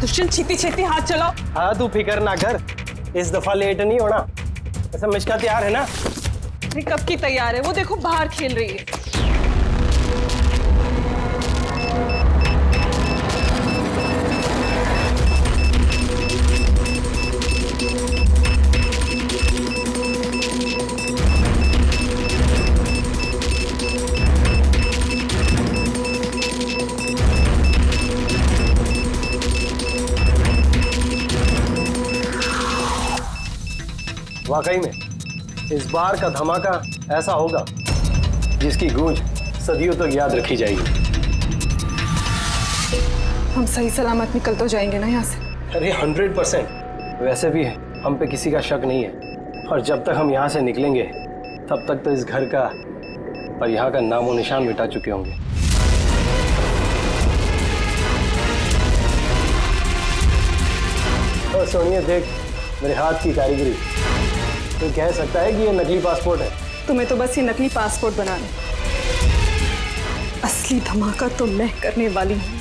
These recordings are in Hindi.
दुष्यंत छेती छेती हाथ चलाओ। हाँ तू फिक्र ना कर, इस दफा लेट नहीं होना। ऐसा मिष्का तैयार है ना? अरे कब की तैयार है, वो देखो बाहर खेल रही है। वाकई में इस बार का धमाका ऐसा होगा जिसकी गूंज सदियों तक याद रखी जाएगी। हम सही सलामत निकल तो जाएंगे ना यहाँ से? अरे 100%। वैसे भी हम पे किसी का शक नहीं है, और जब तक हम यहाँ से निकलेंगे तब तक तो इस घर का और यहाँ का नामो निशान मिटा चुके होंगे। और सोनिए देख मेरे हाथ की कारीगरी, तो कह सकता है कि ये नकली पासपोर्ट है। तुम्हें तो बस ये नकली पासपोर्ट बनाना है, असली धमाका तो मैं करने वाली हूँ।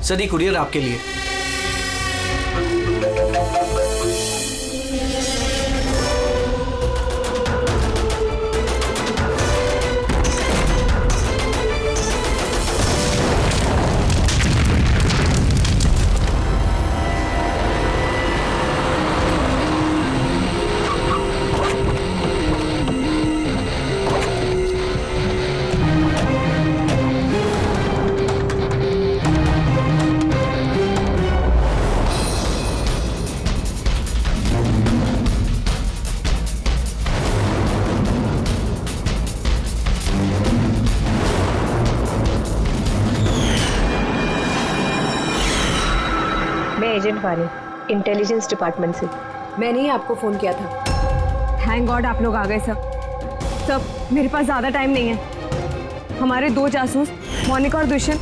सर कुरियर आपके लिए। एजेंट वानी, इंटेलिजेंस डिपार्टमेंट से। मैंने ही आपको फोन किया था। थैंक गॉड आप लोग आ गए। सब मेरे पास ज्यादा टाइम नहीं है। हमारे 2 जासूस मोनिका और दुष्यंत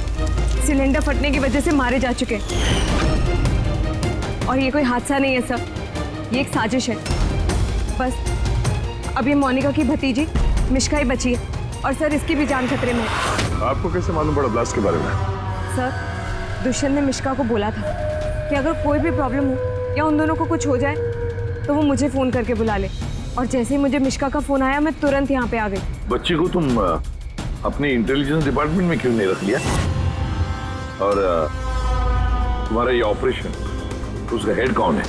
सिलेंडर फटने की वजह से मारे जा चुके हैं, और ये कोई हादसा नहीं है सर, ये एक साजिश है। बस अब ये मोनिका की भतीजी मिष्का ही बची है, और सर इसकी भी जान खतरे में है। आपको कैसे मालूम पड़ा ब्लास्ट के बारे में? सर दुष्यंत ने मिष्का को बोला था कि अगर कोई भी प्रॉब्लम हो या उन दोनों को कुछ हो जाए तो वो मुझे फोन करके बुला ले, और जैसे ही मुझे मिष्का का फोन आया मैं तुरंत यहाँ पे आ गई। बच्ची को तुम अपने इंटेलिजेंस डिपार्टमेंट में क्यों नहीं रख लिया? और तुम्हारा ये ऑपरेशन, उसका हेड कौन है?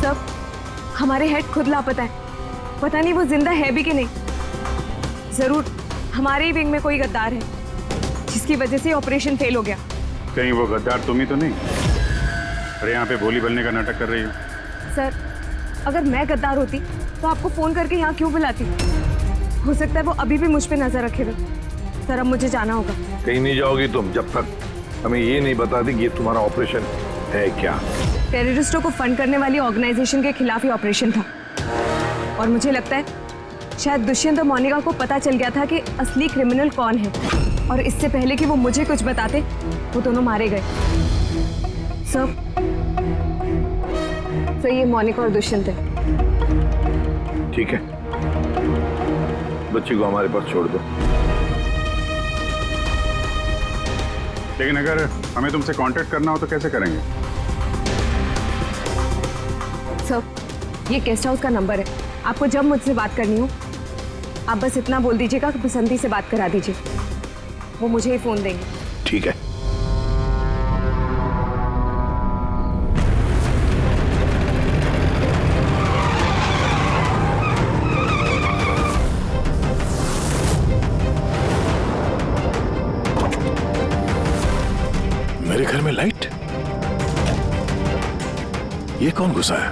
सब हमारे हेड खुद लापता है, पता नहीं वो जिंदा है भी कि नहीं। जरूर हमारे ही विंग में कोई गद्दार है जिसकी वजह से ऑपरेशन फेल हो गया। कहीं वो गद्दार तुम ही तो नहीं? अरे यहाँ पे बोली बनने का नाटक कर रही हो। सर अगर मैं गद्दार होती तो आपको फोन करके यहाँ क्यों बुलाती? हो सकता है वो अभी भी मुझ पे नजर रखे हुए। सर अब मुझे जाना होगा। कहीं नहीं जाओगी तुम जब तक हमें ये नहीं बता दी कि ये तुम्हारा ऑपरेशन है क्या। टेररिस्टों को फंड करने वाली ऑर्गेनाइजेशन के खिलाफ ही ऑपरेशन था, और मुझे लगता है शायद दुष्यंत और मोनिका को पता चल गया था कि असली क्रिमिनल कौन है, और इससे पहले कि वो मुझे कुछ बताते वो दोनों मारे गए। सर ये मोनिका और दुष्यंत है। ठीक है, बच्ची को हमारे पास छोड़ दो। लेकिन अगर हमें तुमसे कांटेक्ट करना हो तो कैसे करेंगे? सर ये गेस्ट हाउस का नंबर है, आपको जब मुझसे बात करनी हो आप बस इतना बोल दीजिएगा कि बसंती से बात करा दीजिए, वो मुझे ही फोन देंगे। ठीक है। मेरे घर में लाइट? ये कौन घुसा है?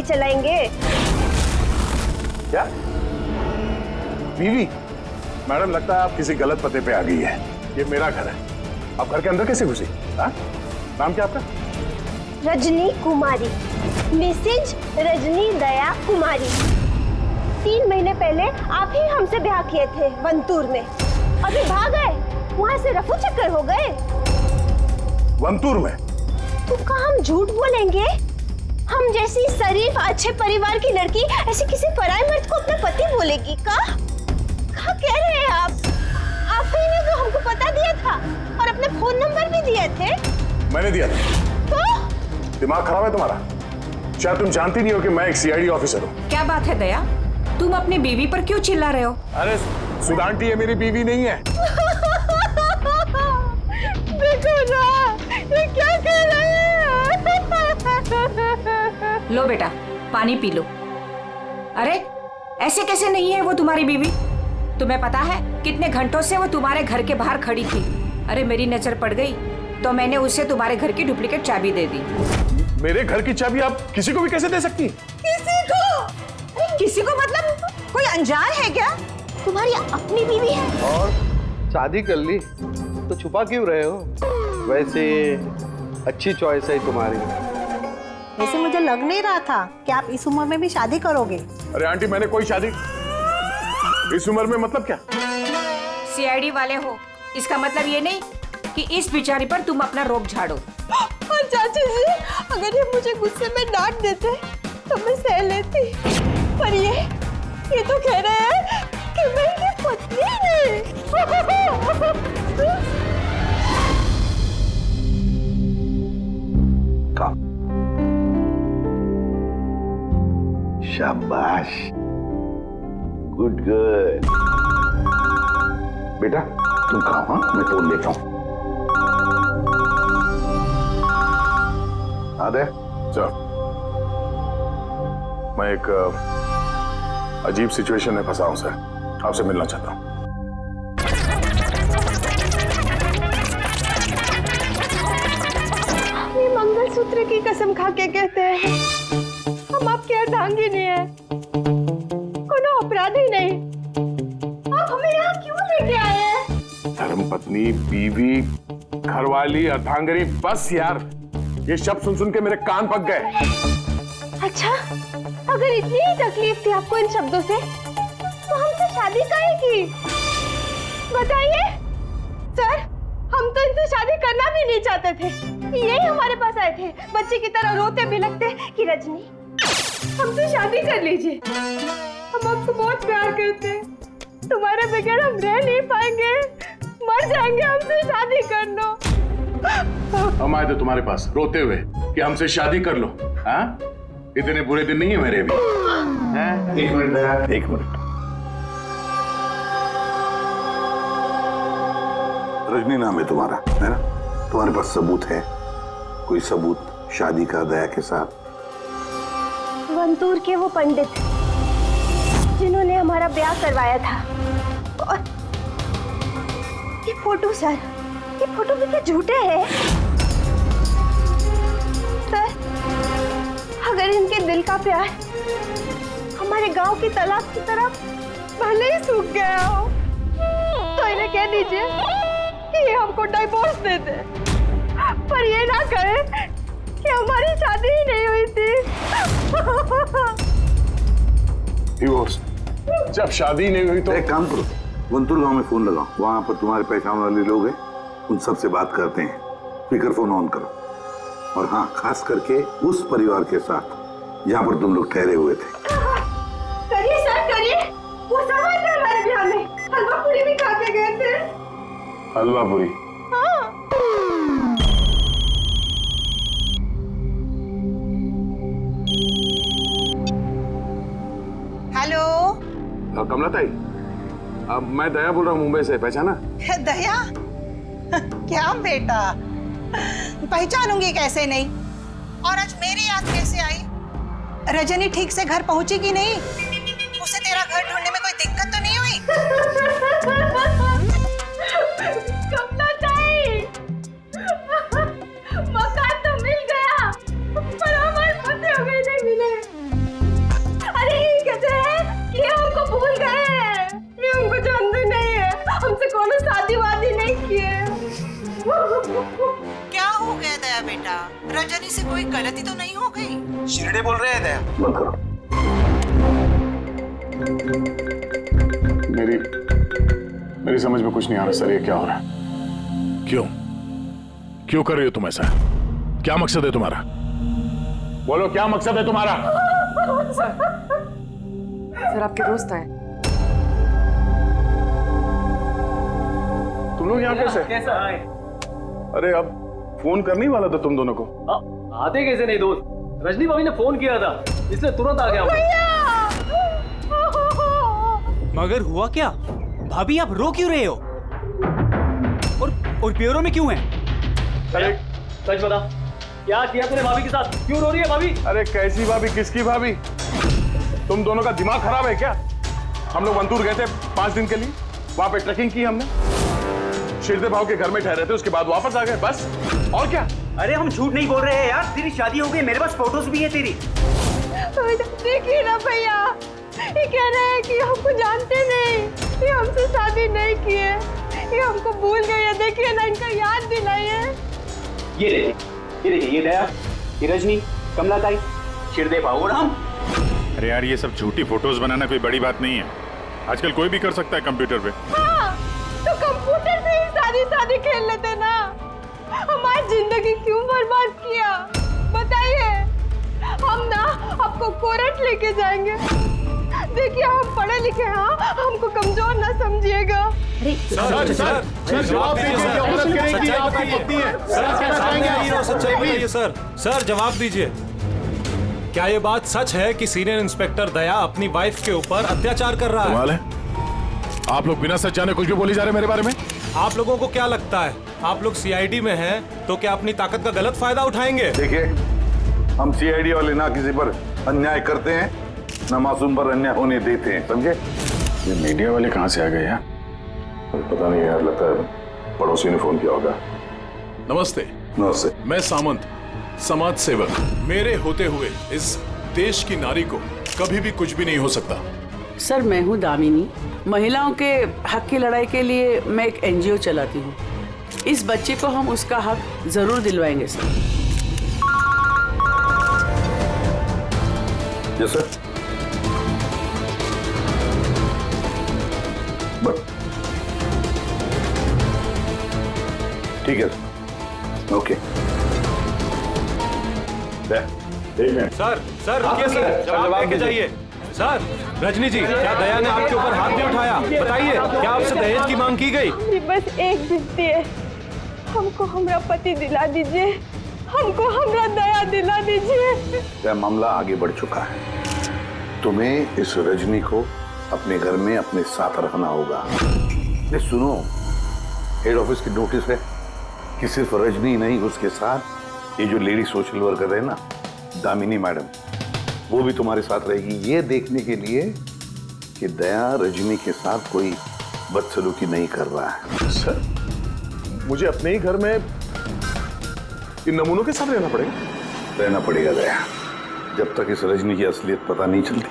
गाड़ी चलाएंगे। क्या बीवी? मैडम लगता है आप किसी गलत पते पे आ गई है। ये मेरा घर है, आप घर के अंदर कैसे घुसी? हाँ? नाम क्या आपका? रजनी कुमारी, मिसेज रजनी दया कुमारी। 3 महीने पहले आप ही हमसे ब्याह किए थे वंतूर में, अभी भाग गए, वहां से रफू चक्कर हो गए। वंतूर में? तो कहा हम झूठ बोलेंगे? हम जैसी शरीफ अच्छे परिवार की लड़की ऐसे किसी पराये मर्द को अपना पति बोलेगी? का कह रहे हैं आप ही ने तो हमको पता दिया था और अपने फोन नंबर भी दिए थे। मैंने दिया था। तो दिमाग खराब है तुम्हारा? शायद तुम जानती नहीं हो कि मैं एक सीआईडी ऑफिसर हूँ। क्या बात है दया, तुम अपनी बीवी पर क्यों चिल्ला रहे हो? अरे सुधांटी ये मेरी बीवी नहीं है। देखो ना, ये क्या कह रहे हैं? लो बेटा पानी पी लो। अरे ऐसे कैसे नहीं है वो तुम्हारी बीवी? तुम्हें पता है कितने घंटों से वो तुम्हारे घर के बाहर खड़ी थी। अरे मेरी नजर पड़ गई तो मैंने उसे तुम्हारे घर की डुप्लीकेट चाबी दे दी। मेरे घर की चाबी आप किसी को भी कैसे दे सकती? किसी को? किसी को मतलब कोई अनजान है क्या? तुम्हारी अपनी बीवी है। और शादी कर ली तो छुपा क्यों रहे हो? वैसे अच्छी चॉइस है तुम्हारी। वैसे मुझे लग नहीं रहा था कि आप इस उम्र में भी शादी करोगे। अरे आंटी मैंने कोई शादी इस उम्र में मतलब क्या? सीआईडी वाले हो, इसका मतलब ये नहीं कि इस बिचारी पर तुम अपना रोब झाड़ो। और चाची जी, अगर ये मुझे गुस्से में डांट देते तो मैं सह लेती, पर ये तो कह रहे हैं कि मैं इनकी पत्नी नहीं। शाबाश, गुड गर्ल। बेटा तुम कहाँ? हाँ मैं फोन लेता हूँ। आदे चल, मैं एक अजीब सिचुएशन में फंसा हूं सर, आपसे मिलना चाहता हूँ। ये मंगलसूत्र की कसम खा के कहते हैं हम आपके अर्धांगी नहीं है, कोनो अपराधी नहीं। आप हमें यहाँ क्यों लेके आए हैं? धर्मपत्नी, बीवी, घरवाली, अर्धांगिनी, बस यार ये शब्द सुन सुन के मेरे कान पक गए। अच्छा, अगर इतनी ही तकलीफ थी आपको इन शब्दों से, तो हमसे शादी काहे की? बताइए सर, हम तो इनसे शादी करना भी नहीं चाहते थे। यही हमारे पास आए थे बच्चे की तरह रोते बिलखते कि रजनी हमसे शादी कर लीजिए, हम आपको बहुत प्यार करते हैं, तुम्हारे बगैर हम रह नहीं पाएंगे, मर जाएंगे, हमसे शादी कर लो। हम आए थे तुम्हारे पास रोते हुए कि हमसे शादी कर लो। हाँ, इतने बुरे दिन नहीं है मेरे भी। एक मिनट दया, एक मिनट। रजनी नाम है तुम्हारा, है ना? तुम्हारे पास सबूत है? कोई सबूत शादी का दया के साथ? वंतूर के वो पंडित जिन्होंने हमारा ब्याह करवाया था, और ये फोटो सर, ये फोटो भी क्या झूठे हैं? सर, अगर इनके दिल का प्यार हमारे गांव की तालाब की तरह भले ही सूख गया हो, तो इन्हें कह दीजिए कि ये हमको डिवोर्स दे दे, पर ये ना कहे कि हमारी शादी ही नहीं हुई थी। डिवोर्स? जब शादी नहीं हुई तो एक काम करो, वंतूर गांव में फोन लगाओ, वहां पर तुम्हारे पहचान वाले लोग हैं, उन सब से बात करते हैं। स्पीकर फोन ऑन करो, और हाँ, खास करके उस परिवार के साथ जहाँ पर तुम लोग ठहरे हुए थे। करिए सर, करिए। वो सब आए थे हमारे ब्याह में, हलवा पूरी भी खा के गए थे। हलवा पूरी? हाँ। हेलो कमला ताई, अब मैं दया बोल रहा हूँ मुंबई से, पहचाना? दया? क्या बेटा, पहचानूंगी कैसे नहीं? और आज मेरी याद कैसे आई? रजनी ठीक से घर पहुंची कि नहीं? उसे तेरा घर ढूंढने में कोई दिक्कत तो नहीं हुई? कमला ताई, मकान तो मिल गया, पर हमारे पति हो गए नहीं मिले। से कोई गलती तो नहीं हो गई? शिरडे बोल रहे हैं दया। बंद करो। मेरी समझ में कुछ नहीं आ रहा सर, ये क्या हो रहा है? क्यों क्यों कर रही हो तुम ऐसा? क्या मकसद है तुम्हारा? बोलो, क्या मकसद है तुम्हारा? सर आपके दोस्त आए। तुम लोग यहाँ कैसे? कैसा आए? अरे अब फोन करने ही वाला था तुम दोनों को। आते कैसे नहीं दोस्त? रजनी भाभी ने फोन किया था, इसलिए तुरंत आ गया। मगर हुआ क्या? भाभी आप रो क्यों रहे हो? और प्योरो में क्यों हैं? अरे सच बता, क्या किया तूने भाभी के साथ? क्यों रो रही है भाभी? अरे कैसी भाभी, किसकी भाभी? तुम दोनों का दिमाग खराब है क्या? हम लोग वंतूर गए थे 5 दिन के लिए, वहां पे ट्रैकिंग की हमने, शिरदे भाव के घर में ठहरे थे, उसके बाद वापस आ गए, बस। और क्या? अरे हम झूठ नहीं बोल रहे हैं यार, तेरी शादी हो गई, मेरे पास फोटोज भी है तेरी। देखिए ना भैया, ये कह रहे हैं कि हमको जानते नहीं, ये हमसे शादी नहीं किए, ये हमको भूल गए हैं। देखिए ना, इनका याद दिलाइए। ये देखिए, ये दया, ये रजनी, कमला ताई, शिरदे भाव और हम। अरे यार, ये सब झूठी फोटोज बनाना कोई बड़ी बात नहीं है, आजकल कोई भी कर सकता है कंप्यूटर पे। हाँ, तो कंप्यूटर से ही शादी खेल लेते ना। हमारी जिंदगी क्यों बर्बाद किया बताइए? हम ना आपको कोर्ट लेके जाएंगे। देखिए हम पढ़े लिखे हैं, हमको कमजोर ना समझिएगा। सर जवाब दीजिए, औरत कहेगी आपकी पत्नी है। सच्चाई बताइए सर, जवाब दीजिए। क्या ये बात सच है कि सीनियर इंस्पेक्टर दया अपनी वाइफ के ऊपर अत्याचार कर रहा है? आप लोग बिना सच जाने कुछ भी बोली जा रहे हैं मेरे बारे में। आप लोगों को क्या लगता है, आप लोग सीआईडी में हैं तो क्या अपनी ताकत का गलत फायदा उठाएंगे? देखिए, हम सीआईडी वाले ना किसी पर अन्याय करते हैं, ना मासूम पर अन्याय होने देते हैं, समझे? ये मीडिया वाले कहाँ से आ गए यार? पता नहीं यार, लगता है पड़ोसी ने फोन किया होगा। नमस्ते। नमस्ते। मैं सामंत, समाज सेवक। मेरे होते हुए इस देश की नारी को कभी भी कुछ भी नहीं हो सकता। सर मैं हूँ दामिनी, महिलाओं के हक की लड़ाई के लिए मैं एक एनजीओ चलाती हूँ। इस बच्चे को हम उसका हक जरूर दिलवाएंगे सर। Yes sir. ठीक है सर, ओके। सर रुकिए सर, जवाब लेके जाइए। सर, रजनी जी, क्या दया ने आपके ऊपर हाथ नहीं उठाया? बताइए, क्या आपसे दहेज की मांग की गई? बस एक विनती है, हमको हमरा पति दिला दीजिए, हमको हमरा दया दिला दीजिए। यह मामला आगे बढ़ चुका है, तुम्हें इस रजनी को अपने घर में अपने साथ रखना होगा। सुनो, हेड ऑफिस की नोटिस है कि सिर्फ रजनी नहीं, उसके साथ ये जो लेडी सोशल वर्कर है ना, दामिनी मैडम, वो भी तुम्हारे साथ रहेगी, ये देखने के लिए कि दया रजनी के साथ कोई बदसलूकी नहीं कर रहा है। सर, मुझे अपने ही घर में इन नमूनों के साथ रहना पड़ेगा? रहना पड़ेगा दया, जब तक इस रजनी की असलियत पता नहीं चलती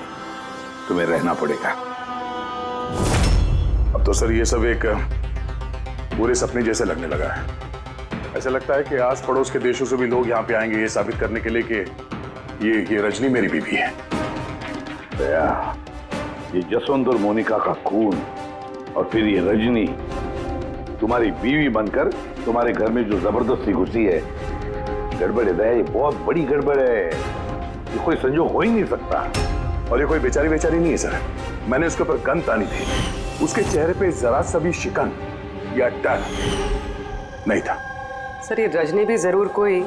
तुम्हें रहना पड़ेगा। अब तो सर ये सब एक पूरे सपने जैसे लगने लगा है। ऐसा लगता है कि आस पड़ोस के देशों से भी लोग यहाँ पे आएंगे ये साबित करने के लिए कि ये रजनी मेरी बीवी है। दया, ये जसवंत और मोनिका का खून और फिर ये रजनी तुम्हारी बीवी बनकर तुम्हारे घर में जो जबरदस्ती घुसी है, गड़बड़ है दया, ये बहुत बड़ी गड़बड़ है, ये कोई संजोग हो ही नहीं सकता। और ये कोई बेचारी नहीं है सर, मैंने उसके ऊपर गन तानी थी, उसके चेहरे पे जरा सा भी शिकन या डर नहीं था। सर ये रजनी भी जरूर कोई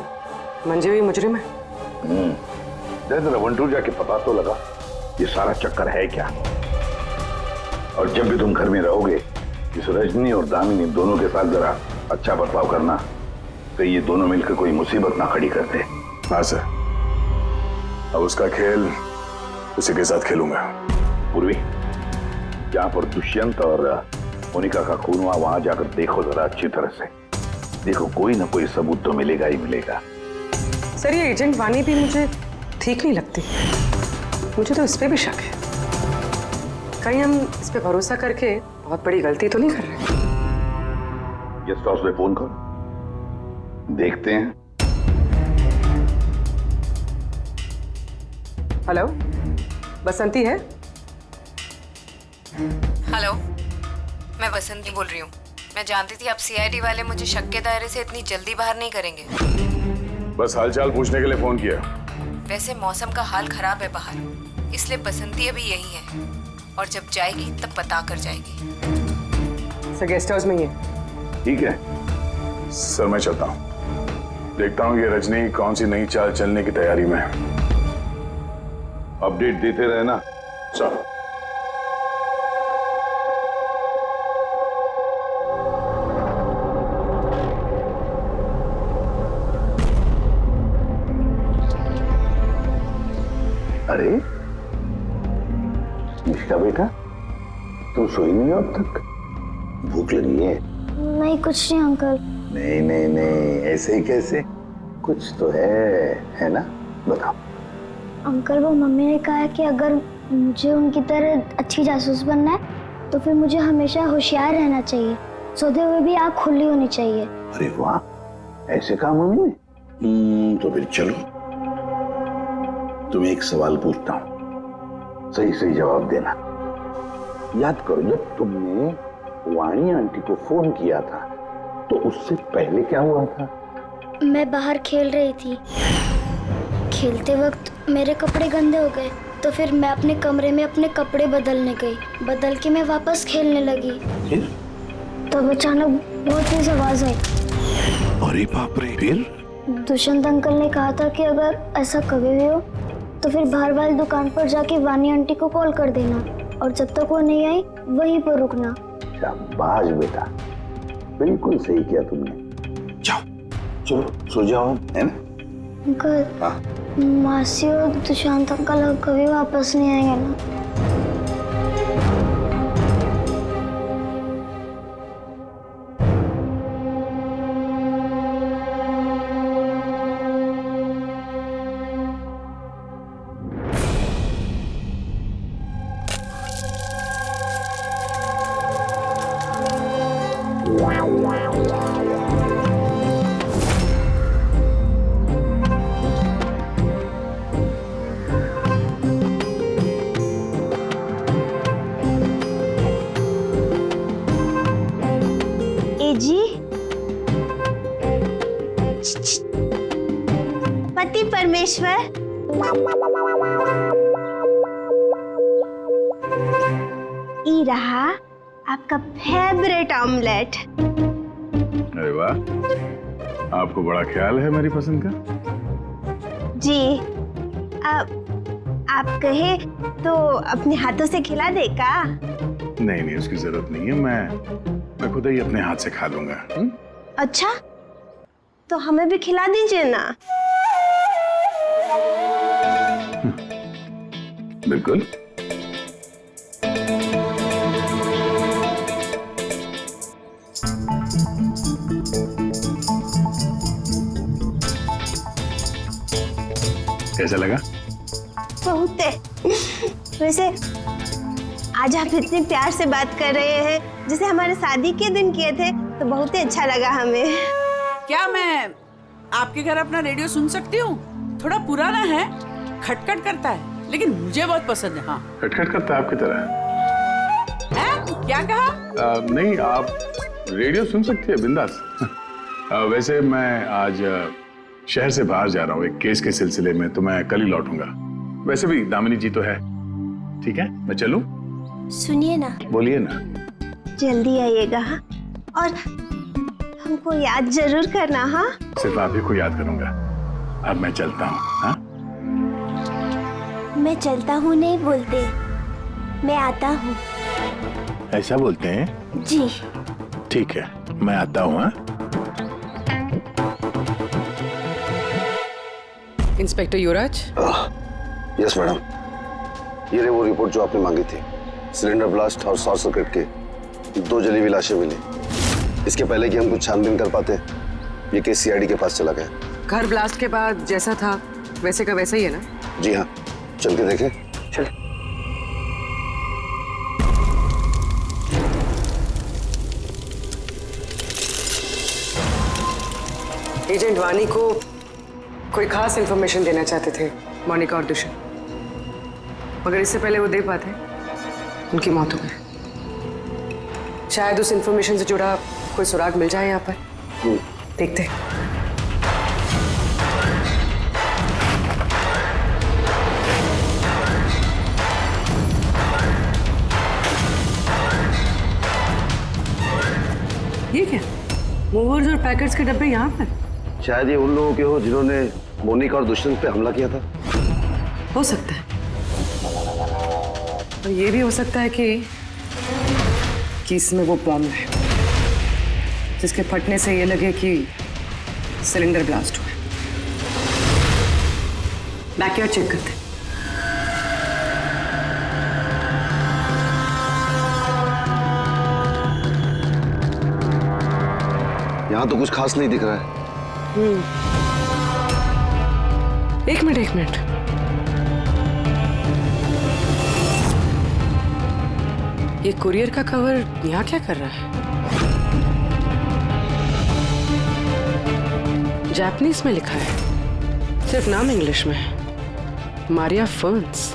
मंजे हुई मुजरिम है। जरा वंटूर जाके पता तो लगा ये सारा चक्कर है क्या। और जब भी तुम घर में रहोगे, इस रजनी और दामिनी दोनों के साथ जरा अच्छा बर्ताव करना, तो ये दोनों मिलकर कोई मुसीबत ना खड़ी करते। हाँ सर, अब उसका खेल उसी के साथ खेलूंगा। पूर्वी, जहाँ पर दुष्यंत और मोनिका का खून हुआ, वहां जाकर देखो जरा अच्छी तरह से, देखो कोई ना कोई सबूत तो मिलेगा ही मिलेगा। सर ये एजेंट वानी भी मुझे ठीक नहीं लगती, मुझे तो इस पे भी शक है। कहीं हम इस पे भरोसा करके बहुत बड़ी गलती तो नहीं कर रहे? गेस्ट हाउस में फोन करो, देखते हैं हेलो, बसंती है? हेलो, मैं बसंती बोल रही हूँ। मैं जानती थी अब सीआईडी वाले मुझे शक के दायरे से इतनी जल्दी बाहर नहीं करेंगे। बस हालचाल पूछने के लिए फोन किया। वैसे मौसम का हाल खराब है बाहर, इसलिए बसंती अभी यही है और जब जाएगी तब बता कर जाएगी। सर गेस्ट हाउस में ही है। ठीक है सर, मैं चलता हूँ। देखता हूँ ये रजनी कौन सी नई चाल चलने की तैयारी में है। अपडेट देते रहना। चलो। अरे निष्का बेटा, तुम सोई नहीं हो अब तक? भूख लगी है? नहीं कुछ नहीं अंकल। नहीं नहीं नहीं, ऐसे ही कैसे? कुछ तो है ना? बताओ। अंकल वो मम्मी ने कहा है कि अगर मुझे उनकी तरह अच्छी जासूस बनना है तो फिर मुझे हमेशा होशियार रहना चाहिए, सोते हुए भी आँख खुली होनी चाहिए। अरे वाह, ऐसे कहा मम्मी ने? तो फिर चलो, तुम्हें एक सवाल पूछता हूँ, सही सही जवाब देना। याद करो, जब तुमने वाणी आंटी को फोन किया था तो उससे पहले क्या हुआ था? मैं बाहर खेल रही थी, खेलते वक्त मेरे कपड़े गंदे हो गए तो फिर मैं अपने कमरे में अपने कपड़े बदलने गई, बदल के मैं वापस खेलने लगी। फिर? तब अचानक बहुत तेज आवाज आई। अरे बाप रे! फिर? दुष्यंत अंकल ने कहा था कि अगर ऐसा कभी भी हो तो फिर बाहर वाली दुकान पर जाके वानी आंटी को कॉल कर देना और जब तक वो नहीं आई वहीं पर रुकना। शाबाश बेटा, बिल्कुल सही किया तुमने। जाओ, चलो सो जाओ, है ना? अंकल, हाँ? मासी और दुष्यंत अंकल कभी वापस नहीं आएंगे ना? जी पति परमेश्वर, ई रहा आपका फेवरेट ऑमलेट। अरे वाह, आपको बड़ा ख्याल है मेरी पसंद का। जी, आप कहे तो अपने हाथों से खिला दे का? नहीं नहीं, उसकी जरूरत नहीं है, मैं खुद ही अपने हाथ से खा लूंगा। अच्छा, तो हमें भी खिला दीजिए ना। बिल्कुल। कैसा लगा? बहुत है। वैसे आज आप इतने प्यार से बात कर रहे हैं जैसे हमारे शादी के दिन किए थे, तो बहुत ही अच्छा लगा हमें। क्या मैं आपके घर अपना रेडियो सुन सकती हूँ? थोड़ा पुराना है, खटखट करता है, लेकिन मुझे बहुत पसंद है। हाँ, खटखट करता है आपकी तरह? क्या कहा? नहीं, आप रेडियो सुन सकती है बिंदास। वैसे मैं आज शहर से बाहर जा रहा हूँ एक केस के सिलसिले में, तो मैं कल ही लौटूंगा। वैसे भी दामिनी जी तो है। ठीक है, मैं चलूं? सुनिए ना। बोलिए ना। जल्दी आइएगा और हमको याद जरूर करना। हाँ, सिर्फ आप ही को याद करूंगा। अब मैं चलता हूँ। हाँ, मैं चलता हूँ नहीं बोलते, मैं आता हूँ। ऐसा बोलते हैं? जी ठीक है, मैं आता हूँ। हाँ, इंस्पेक्टर युवराज। यस मैडम, ये रही वो रिपोर्ट जो आपने मांगी थी। सिलेंडर ब्लास्ट और शॉर्ट सर्किट के 2 जली हुई लाशें मिली। इसके पहले कि हम कुछ छानबीन कर पाते, ये केस सीआईडी के पास चला गया। घर ब्लास्ट के बाद जैसा था वैसे का वैसा ही है ना? जी हाँ, चल के देखें। चल। एजेंट वानी को कोई खास इंफॉर्मेशन देना चाहते थे मोनिका और दुष्यंत। मगर इससे पहले वो दे पाते उनकी मौत हो गई। शायद उस इंफॉर्मेशन से जुड़ा कोई सुराग मिल जाए यहाँ पर। देखते हैं। ये क्या? मूवर्स और पैकेट्स के डब्बे यहाँ पर? शायद ये उन लोगों के हो जिन्होंने मोनिका और दुष्यंत पे हमला किया था। हो सकता है, और ये भी हो सकता है कि इसमें वो बॉम्ब है जिसके फटने से ये लगे कि सिलेंडर ब्लास्ट हुआ। बैकयार्ड चेक करते हैं। यहाँ तो कुछ खास नहीं दिख रहा है। एक मिनट। ये कुरियर का कवर यहाँ क्या कर रहा है? जापानीज में लिखा है, सिर्फ नाम इंग्लिश में है, मारिया फर्न्स।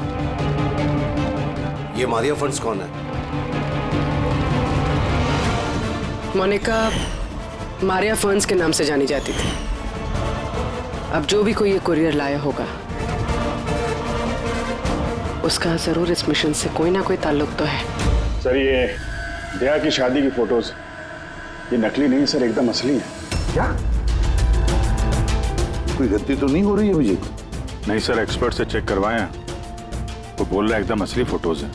ये मारिया फर्न्स कौन है? मोनिका मारिया फर्न्स के नाम से जानी जाती थी। अब जो भी कोई ये कुरियर लाया होगा उसका जरूर इस मिशन से कोई ना कोई ताल्लुक तो है। सर ये दया की शादी की फोटोज ये नकली नहीं सर, एकदम असली है। क्या? कोई गलती तो नहीं हो रही है अभिजीत? नहीं सर, एक्सपर्ट से चेक करवाया, वो बोल रहा है एकदम असली फोटोज है।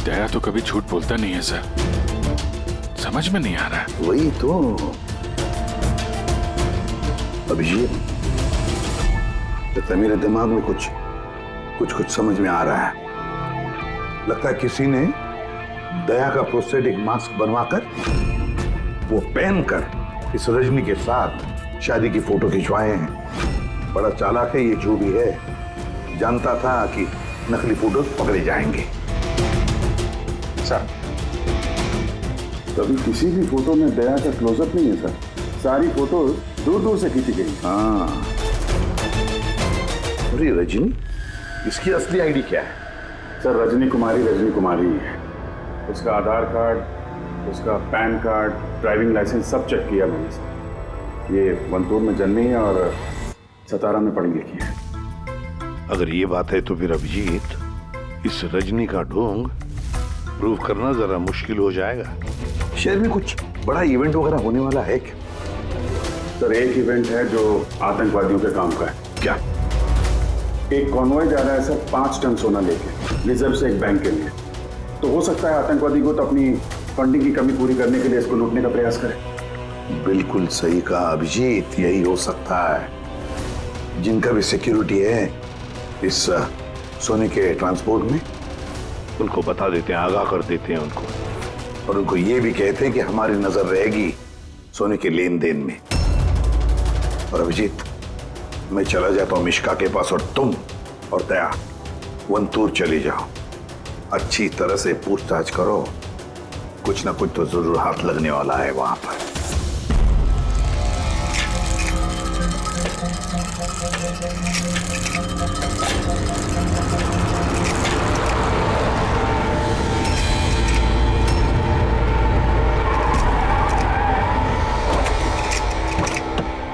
दया तो कभी झूठ बोलता नहीं है सर, समझ में नहीं आ रहा है। वही तो अभिजीत, लगता है मेरे दिमाग में कुछ समझ में आ रहा है। लगता है किसी ने दया का प्रोस्थेटिक मास्क बनवाकर वो पहनकर इस रजनी के साथ शादी की फोटो खिंचवाए हैं। बड़ा चालाक है ये, जो भी है जानता था कि नकली फोटो पकड़े जाएंगे। सर कभी किसी भी फोटो में दया का क्लोजअप नहीं है सर, सारी फोटोज दूर से खींची गई। हाँ, अरे रजनी, इसकी असली आईडी क्या है? सर रजनी कुमारी है। उसका आधार कार्ड, उसका पैन कार्ड, ड्राइविंग लाइसेंस सब चेक किया मैंने सर। ये वंतूर में जन्मी है और सतारा में पढ़ी लिखी है। अगर ये बात है तो फिर अभिजीत, इस रजनी का ढोंग प्रूव करना जरा मुश्किल हो जाएगा। शहर में कुछ बड़ा इवेंट वगैरह होने वाला है क्या? सर एक इवेंट है जो आतंकवादियों के काम का है। क्या? एक कॉन्वॉय जा रहा है सर 5 टन सोना लेके रिजर्व से एक बैंक के लिए। तो हो सकता है आतंकवादी को तो अपनी फंडिंग की कमी पूरी करने के लिए इसको लूटने का प्रयास करें। बिल्कुल सही कहा अभिजीत, यही हो सकता है। जिनका भी सिक्योरिटी है इस सोने के ट्रांसपोर्ट में, उनको बता देते हैं, आगाह कर देते हैं उनको, और उनको ये भी कहते हैं कि हमारी नजर रहेगी सोने के लेन देन में। और अभिजीत, मैं चला जाता हूं मिश्का के पास, और तुम और दया वंतूर चले जाओ। अच्छी तरह से पूछताछ करो, कुछ ना कुछ तो जरूर हाथ लगने वाला है वहां पर।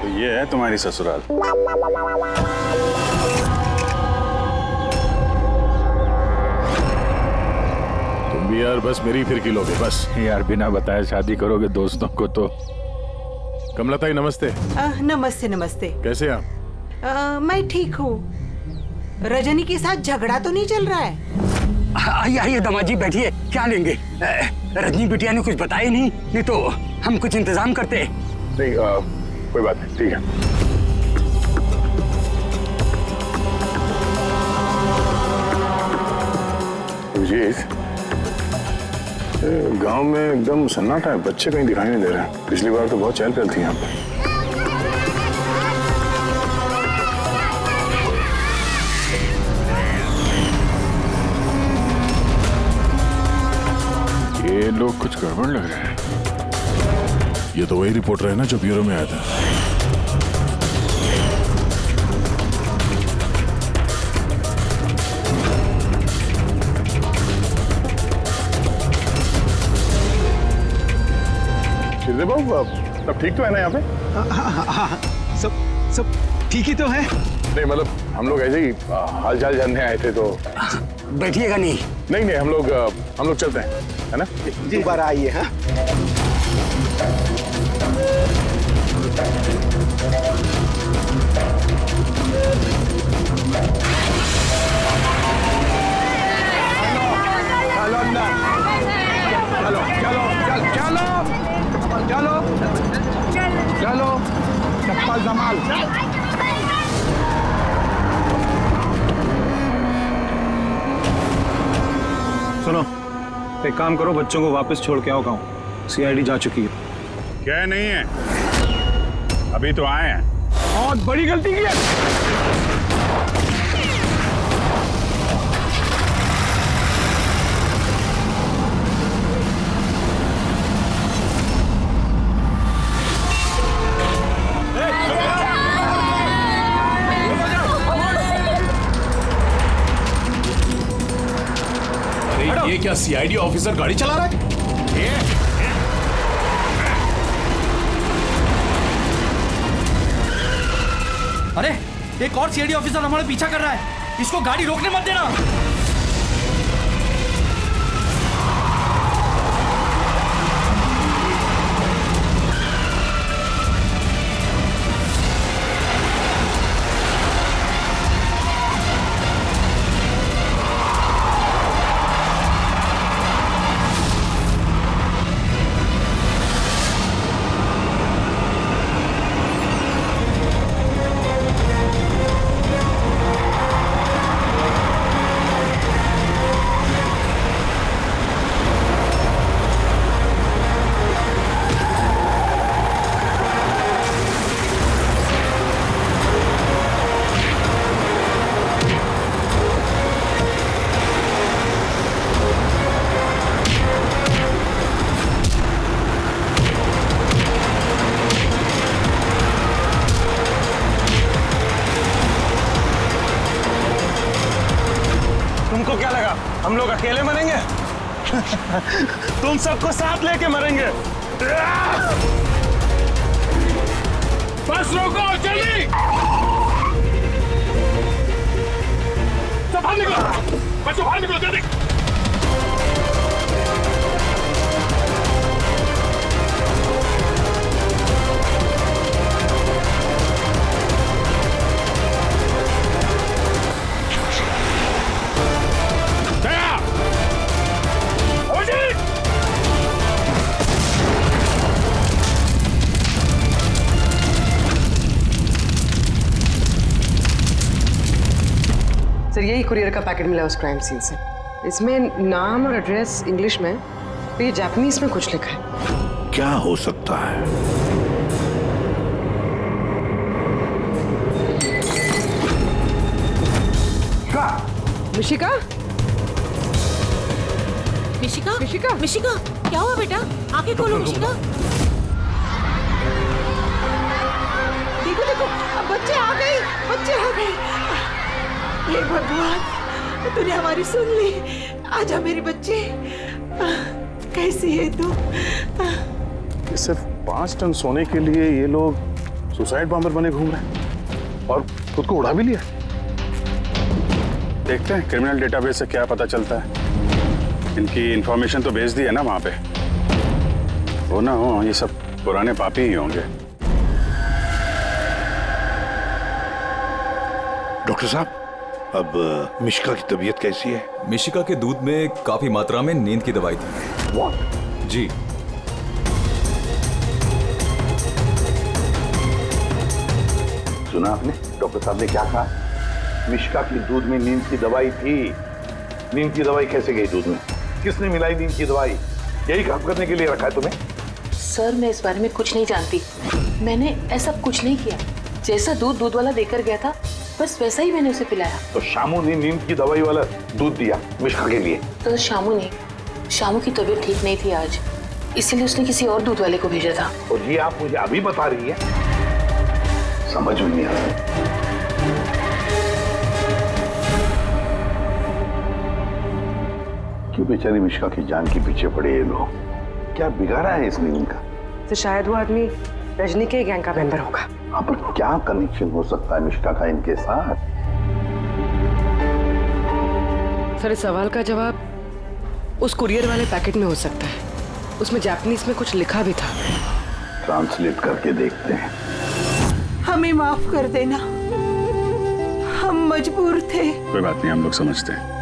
तो ये है तुम्हारी ससुराल। तुम भी यार बस मेरी फिर किलोगे बस। यार बिना बताए शादी करोगे दोस्तों को तो। कमलताई नमस्ते। नमस्ते नमस्ते। कैसे आप? मैं ठीक हूँ। रजनी के साथ झगड़ा तो नहीं चल रहा है? आइए दामाद जी बैठिए, क्या लेंगे? रजनी बिटिया ने कुछ बताया नहीं तो हम कुछ इंतजाम करते। नहीं कोई बात नहीं, ठीक है। गांव में एकदम सन्नाटा है, बच्चे कहीं दिखाई नहीं दे रहे हैं। पिछली बार तो बहुत चहल पहल थी यहाँ पे। ये लोग कुछ गड़बड़ लग रहे हैं। ये तो वही रिपोर्टर है ना जो ब्यूरो में आया था। शिरदे बाबू सब ठीक तो है ना यहाँ पे? हाँ, सब ठीक ही तो है। नहीं मतलब हम लोग ऐसे ही हाल चाल जानने आए थे तो। बैठिएगा नहीं? नहीं हम लोग चलते हैं, है ना? दोबारा आइए। हाँ चलो चप्पल संभाल। सुनो, एक काम करो, बच्चों को वापस छोड़ के आओ गाँव। सीआईडी जा चुकी है। क्या नहीं है, अभी तो आए हैं। बहुत बड़ी गलती की है। ये क्या सीआईडी ऑफिसर गाड़ी चला रहा है? अरे एक और सीआईडी ऑफिसर हमारे पीछा कर रहा है, इसको गाड़ी रोकने मत देना। तुमको क्या लगा हम लोग अकेले मरेंगे? तुम सबको साथ लेके मरेंगे। बस रोको, जल्दी सब बाहर निकलो, बच्चों बाहर निकलो जल्दी। सर यही कुरियर का पैकेट मिला उस क्राइम सीन से। इसमें नाम और एड्रेस इंग्लिश में, तो ये जापानीज में कुछ लिखा है। क्या हो सकता है? मिशिका? मिशिका? मिशिका? मिशिका? क्या हुआ बेटा? आंखें खोलो मिशिका। देखो देखो, अब बच्चे आ गए, बच्चे आ गए। हे भगवान, तूने हमारी सुन ली। आजा मेरे बच्चे, कैसी है तू? सिर्फ 5 टन सोने के लिए ये लोग सुसाइड बॉम्बर बने घूम रहे हैं और खुद को उड़ा भी लिया। देखते हैं क्रिमिनल डेटाबेस से क्या पता चलता है। इनकी इंफॉर्मेशन तो भेज दी है ना वहां पे। वो ना हो ये सब पुराने पापी ही होंगे। डॉक्टर साहब, अब मिशिका की तबीयत कैसी है? मिशिका के दूध में काफी मात्रा में नींद की दवाई थी। What? जी। सुना आपने डॉक्टर साहब ने क्या कहा? मिशिका की दूध में नींद की दवाई थी। नींद की दवाई कैसे गई दूध में? किसने मिलाई नींद की दवाई? यही काम करने के लिए रखा है तुम्हें? सर मैं इस बारे में कुछ नहीं जानती। मैंने ऐसा कुछ नहीं किया। जैसा दूध दूध वाला देकर गया था बस वैसा ही मैंने उसे पिलाया। तो शामू ने नींद की दवाई वाला दूध दिया मिशिका के लिए? तो शामू की तबीयत ठीक नहीं थी आज, इसलिए उसने किसी और दूध वाले को भेजा था। और ये आप मुझे अभी बता रही है? समझ में नहीं आ रहा। क्यों बेचारी मिशिका की जान के पीछे पड़े ये लोग? क्या बिगाड़ा है इसने इनका? तो शायद वो आदमी रजनी के गैंग का मेंबर होगा। हाँ, पर क्या कनेक्शन हो सकता है मिश्का का इनके साथ? सर, इस सवाल का जवाब उस कुरियर वाले पैकेट में हो सकता है। उसमें जापानीज में कुछ लिखा भी था। ट्रांसलेट करके देखते हैं। हमें माफ कर देना, हम मजबूर थे। कोई बात नहीं, हम लोग समझते हैं।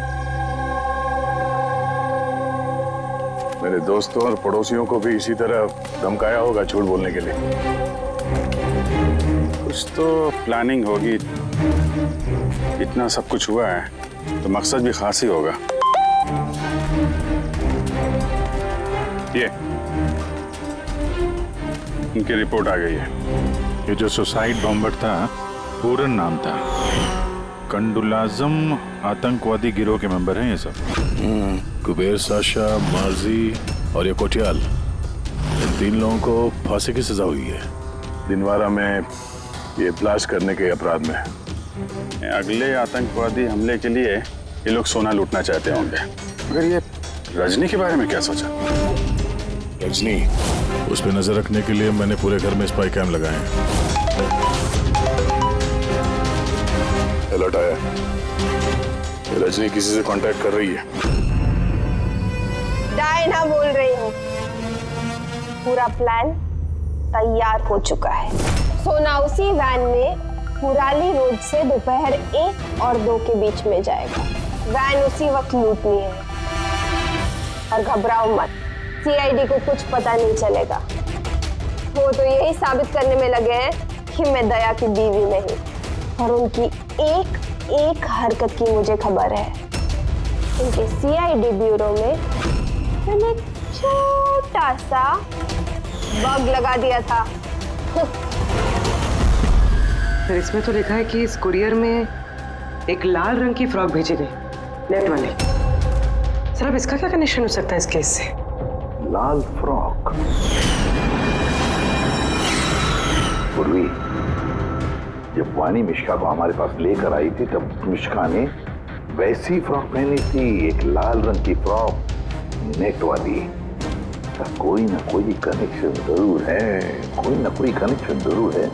मेरे दोस्तों और पड़ोसियों को भी इसी तरह धमकाया होगा झूठ बोलने के लिए। कुछ तो प्लानिंग होगी। इतना सब कुछ हुआ है तो मकसद भी खास ही होगा। ये इनकी रिपोर्ट आ गई है। ये जो सुसाइड बॉम्बर था, पूरन नाम था। कंडुलाजम आतंकवादी गिरोह के मेंबर हैं ये सब। कुबेर साशा, मार्जी और ये कोटियाल, इन 3 लोगों को फांसी की सजा हुई है दिनवारा में ये ब्लास्ट करने के अपराध में। अगले आतंकवादी हमले के लिए ये लोग सोना लूटना चाहते होंगे। मगर ये रजनी के बारे में क्या सोचा? रजनी, उस पर नजर रखने के लिए मैंने पूरे घर में स्पाई कैम लगाए हैं। अलर्ट आया, रजनी किसी से कांटेक्ट कर रही है। डायना बोल रही हूँ। पूरा प्लान तैयार हो चुका है। सोना उसी वैन में मुराली रोड से दोपहर 1 और 2 के बीच में जाएगा। वैन उसी वक्त लूटनी है। और घबराओ मत, सीआईडी को कुछ पता नहीं चलेगा। वो तो यही साबित करने में लगे हैं कि मैं दया की बीवी नहीं। और उनकी एक हरकत की मुझे खबर है। उनके सीआईडी ब्यूरो में मैंने एक छोटा सा बग लगा दिया था। सर, इसमें तो लिखा है कि इस कुरियर में एक लाल रंग की फ्रॉक भेजी गई, नेट वाली। सर, अब इसका क्या कनेक्शन हो सकता है इस केस से? लाल फ्रॉक? पूर्वी, जब वानी मिश्का को हमारे पास लेकर आई थी तब मिश्का ने वैसी फ्रॉक पहनी थी, एक लाल रंग की फ्रॉक, नेट वाली। तो कोई ना कोई कनेक्शन जरूर है, कोई ना कोई कनेक्शन जरूर है।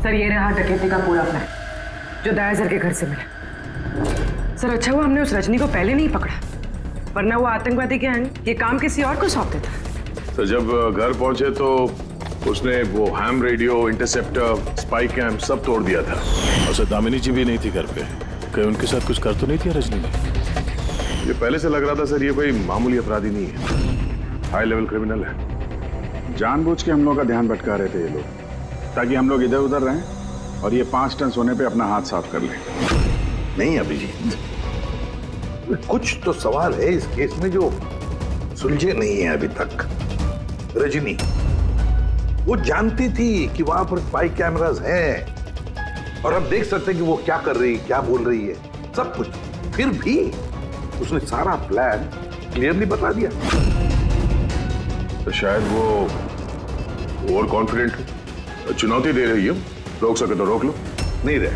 सर, ये रहा डकैती का पूरा प्लान जो दया सर के घर से मिला। सर, अच्छा हुआ हमने उस रजनी को पहले नहीं पकड़ा, वरना वो आतंकवादी गैंग ये काम किसी और को सौंप देता। तो जब घर पहुंचे तो उसने वो ham radio, interceptor, spy cam सब तोड़ दिया था। और दामिनी जी भी नहीं थी घर पे। कहीं उनके साथ कुछ कर तो नहीं थी रजनी ने? ये पहले से लग रहा था सर, ये कोई मामूली अपराधी नहीं है, हाई लेवल क्रिमिनल है। जानबूझ के हम लोग का ध्यान भटका रहे थे ये लोग, ताकि हम लोग इधर उधर रहें और ये 5 टन सोने पे अपना हाथ साफ कर लें। नहीं अभिजीत, कुछ तो सवाल है इस केस में जो सुलझे नहीं है अभी तक। रजनी वो जानती थी कि वहां पर स्पाई कैमरास हैं और हम देख सकते हैं कि वो क्या कर रही है, क्या बोल रही है, सब कुछ। फिर भी उसने सारा प्लान क्लियरली बता दिया। तो शायद वो ओवर कॉन्फिडेंट, चुनौती दे रही है। रोक सके तो रोक लो। नहीं रहे,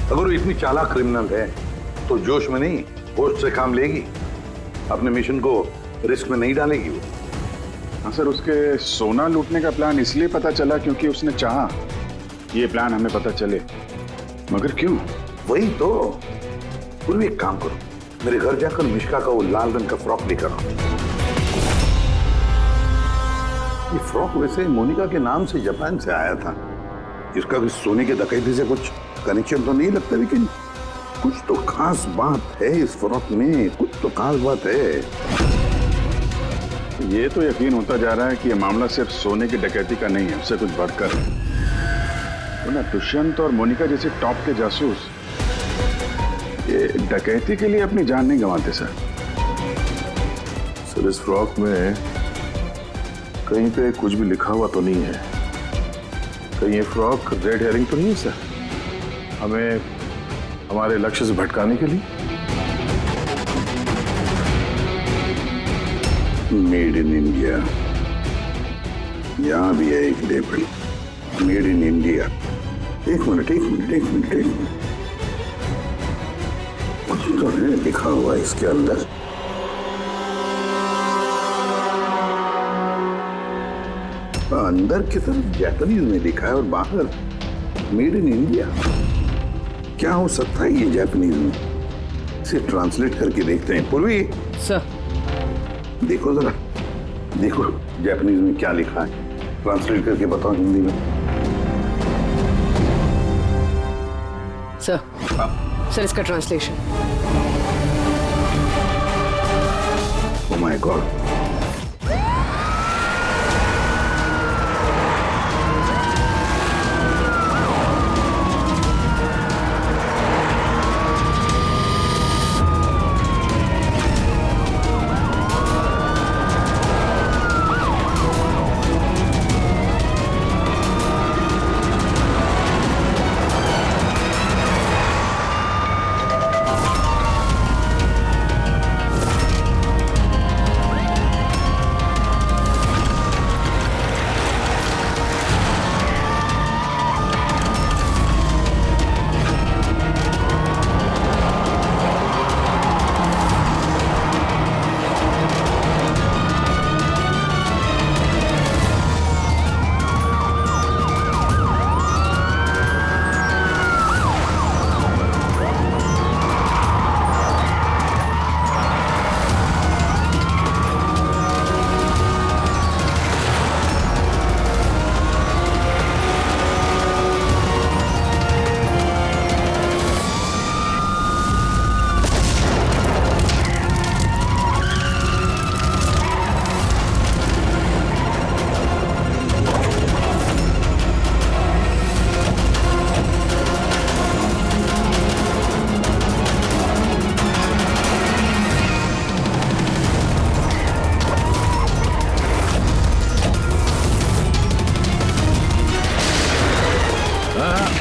अगर वो इतनी चालाक क्रिमिनल है तो जोश में नहीं, होश से काम लेगी। अपने मिशन को रिस्क में नहीं डालेगी वो। हाँ सर, उसके सोना लूटने का प्लान इसलिए पता चला क्योंकि उसने चाहा ये प्लान हमें पता चले। मगर क्यों? वही तो। पूर्वी एक काम करो, मेरे घर जाकर मिश्का का वो लाल रंग का फ्रॉक लेकर आओ। ये फ्रॉक वैसे मोनिका के नाम से जापान से आया था। इसका भी सोने के डकैती से कुछ कनेक्शन तो नहीं लगता, लेकिन कुछ तो खास बात है इस फ्रॉक में, कुछ तो खास बात है। ये तो यकीन होता जा रहा है कि ये मामला सिर्फ सोने की डकैती का नहीं है, उससे कुछ बढ़कर है। तो ना दुष्यंत और मोनिका जैसे टॉप के जासूस ये डकैती के लिए अपनी जान नहीं गंवाते सर। सर, इस फ्रॉक में कहीं पे कुछ भी लिखा हुआ तो नहीं है? कहीं ये फ्रॉक रेड हेयरिंग तो नहीं है सर, हमें हमारे लक्ष्य से भटकाने के लिए? मेड इन इंडिया, यहां भी है एक लेबल, मेड इन इंडिया। एक मिनट। कुछ तो है लिखा हुआ इसके अंदर। अंदर की तरफ जापानीज में लिखा है और बाहर मेड इन इंडिया। क्या हो सकता है ये जापानीज में? इसे ट्रांसलेट करके देखते हैं। पूर्वी सर, देखो जरा, देखो जापानीज में क्या लिखा है, ट्रांसलेट करके बताओ हिंदी में। सर इसका ट्रांसलेशन। ओह माय गॉड,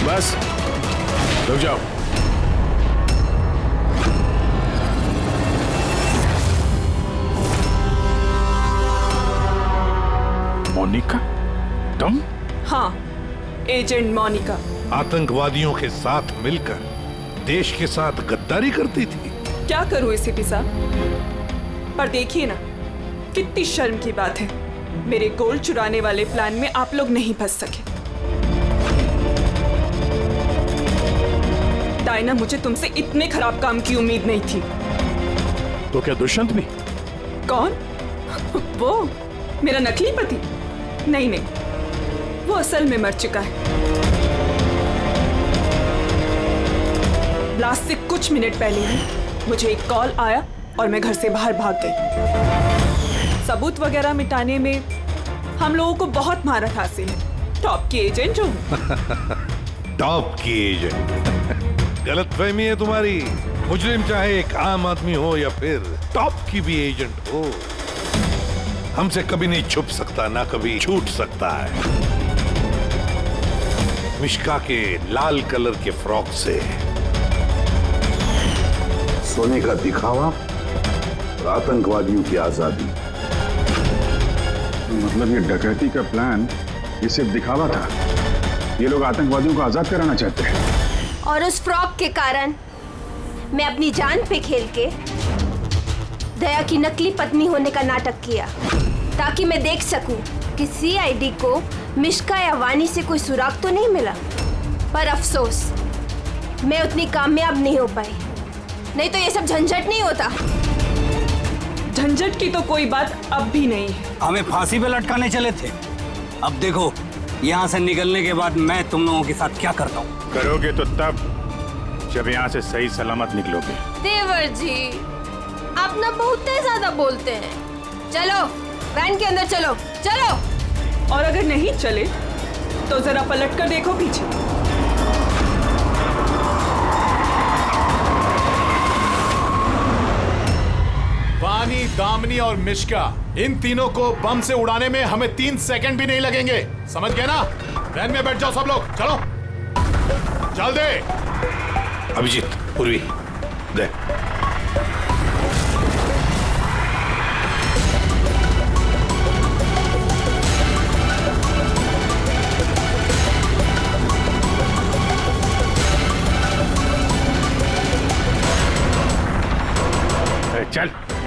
बस रुक जाओ। मोनिका, तुम? हाँ, एजेंट मोनिका। आतंकवादियों के साथ मिलकर देश के साथ गद्दारी करती थी। क्या करूं एसीपी साहब, पर देखिए ना, कितनी शर्म की बात है, मेरे गोल्ड चुराने वाले प्लान में आप लोग नहीं फंस सके। डायना, मुझे तुमसे इतने खराब काम की उम्मीद नहीं थी। तो क्या दुष्यंत भी? कौन? वो मेरा नकली पति? नहीं नहीं, वो असल में मर चुका है। ब्लास्ट से कुछ मिनट पहले ही मुझे एक कॉल आया और मैं घर से बाहर भाग गई। सबूत वगैरह मिटाने में हम लोगों को बहुत महारत हासिल है। टॉप की एजेंट हूँ। टॉप की एजेंट? गलतफहमी है तुम्हारी। मुजरिम चाहे एक आम आदमी हो या फिर टॉप की भी एजेंट हो, हमसे कभी नहीं छुप सकता, ना कभी छूट सकता है। मिश्का के लाल कलर के फ्रॉक से सोने का दिखावा और आतंकवादियों की आजादी। मतलब ये डकैती का प्लान ये सिर्फ दिखावा था? ये लोग आतंकवादियों को आजाद कराना चाहते हैं? और उस फ्रॉक के कारण मैं अपनी जान पे खेल के दया की नकली पत्नी होने का नाटक किया, ताकि मैं देख सकूं कि सीआईडी को मिश्का या वानी से कोई सुराग तो नहीं मिला। पर अफसोस, मैं उतनी कामयाब नहीं हो पाई, नहीं तो ये सब झंझट नहीं होता। झंझट की तो कोई बात अब भी नहीं है। हमें फांसी पे लटकाने चले थे, अब देखो यहाँ से निकलने के बाद मैं तुम लोगों के साथ क्या करता हूँ। करोगे तो तब जब यहाँ से सही सलामत निकलोगे। देवर जी, आप ना बहुत ज्यादा बोलते हैं। चलो वैन के अंदर चलो, चलो। और अगर नहीं चले तो जरा पलट कर देखो पीछे। वानी, दामिनी और मिश्का, इन तीनों को बम से उड़ाने में हमें 3 सेकंड भी नहीं लगेंगे। समझ गए ना? वैन में बैठ जाओ सब लोग, चलो जल्दी। अभिजीत, पूर्वी, दे।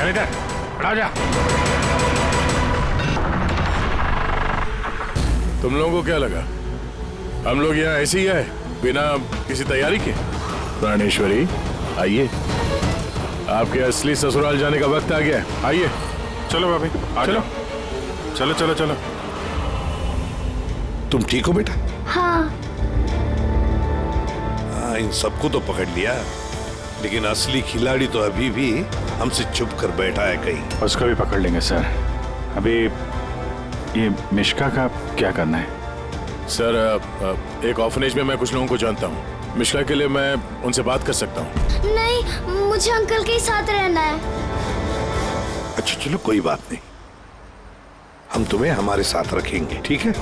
चल इधर, खड़ा जा। तुम लोगों को क्या लगा हम लोग यहाँ ऐसे ही आए बिना किसी तैयारी के? प्राणेश्वरी आइए, आपके असली ससुराल जाने का वक्त आ गया है। आइए। चलो भाभी, चलो चलो चलो चलो। तुम ठीक हो बेटा? हाँ। हाँ, इन सबको तो पकड़ लिया, लेकिन असली खिलाड़ी तो अभी भी हमसे छुप कर बैठा है कहीं। उसको भी पकड़ लेंगे सर। अभी ये मिश्का का क्या करना है? सर, एक ऑर्फनेज में मैं कुछ लोगों को जानता हूँ। मिश्का के लिए मैं उनसे बात कर सकता हूँ। नहीं, मुझे अंकल के साथ रहना है। अच्छा चलो, कोई बात नहीं, हम तुम्हें हमारे साथ रखेंगे, ठीक है?